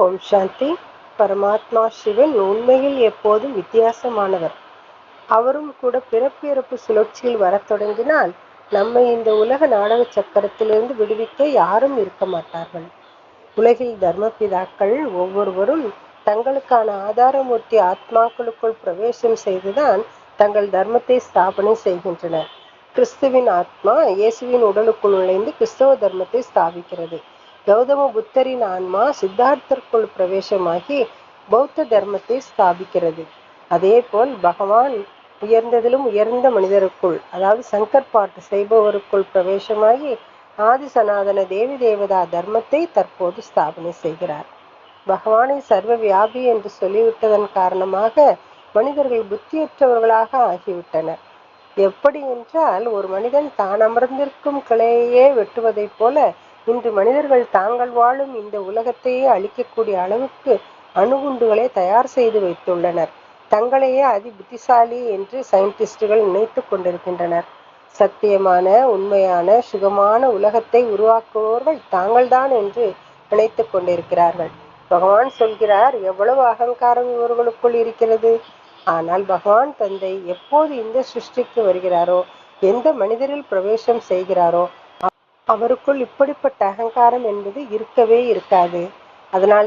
ஓம் சாந்தி. பரமாத்மா சிவன் உண்மையில் எப்போதும் வித்தியாசமானவர். அவரும் கூட பிறப்பு இறப்பு சுழற்சியில் வரத் தொடங்கினால் நம்மை இந்த உலக நாடக சக்கரத்திலிருந்து விடுவிக்க யாரும் இருக்க மாட்டார்கள். உலகில் தர்மபிதாக்கள் ஒவ்வொருவரும் தங்களுக்கான ஆதாரமூர்த்தி ஆத்மாக்களுக்குள் பிரவேசம் செய்துதான் தங்கள் தர்மத்தை ஸ்தாபனை செய்கின்றனர். கிறிஸ்துவின் ஆத்மா இயேசுவின் உடலுக்குள் நுழைந்து கிறிஸ்தவ தர்மத்தை ஸ்தாபிக்கிறது. கௌதம புத்தரின் ஆன்மா சித்தார்த்தருக்குள் பிரவேசமாகி பௌத்த தர்மத்தை ஸ்தாபிக்கிறது. அதேபோல் பகவான் உயர்ந்ததிலும் உயர்ந்த மனிதருக்குள், அதாவது சங்கர் பாட்டு செய்பவருக்குள் பிரவேசமாகி ஆதி சனாதன தேவி தேவதா தர்மத்தை தற்போது ஸ்தாபனை செய்கிறார். பகவானை சர்வ வியாபி என்று சொல்லிவிட்டதன் காரணமாக மனிதர்கள் புத்தியற்றவர்களாக ஆகிவிட்டனர். எப்படி என்றால், ஒரு மனிதன் தான் அமர்ந்திருக்கும் கிளையே வெட்டுவதைப் போல இன்று மனிதர்கள் தாங்கள் வாழும் இந்த உலகத்தையே அழிக்கக்கூடிய அளவுக்கு அணுகுண்டுகளை தயார் செய்து வைத்துள்ளனர். தங்களையே அதி புத்திசாலி என்று சயின்டிஸ்டுகள் நினைத்து கொண்டிருக்கின்றனர். சத்தியமான, உண்மையான, சுகமான உலகத்தை உருவாக்குபவர்கள் தாங்கள்தான் என்று நினைத்து கொண்டிருக்கிறார்கள். பகவான் சொல்கிறார், எவ்வளவு அகங்காரம் இவர்களுக்குள் இருக்கிறது. ஆனால் பகவான் தந்தை எப்போது இந்த சிருஷ்டிக்கு வருகிறாரோ, எந்த மனிதரில் பிரவேசம் செய்கிறாரோ அவருக்குள் இப்படிப்பட்ட அகங்காரம் என்பது இருக்கவே இருக்காது. அதனால்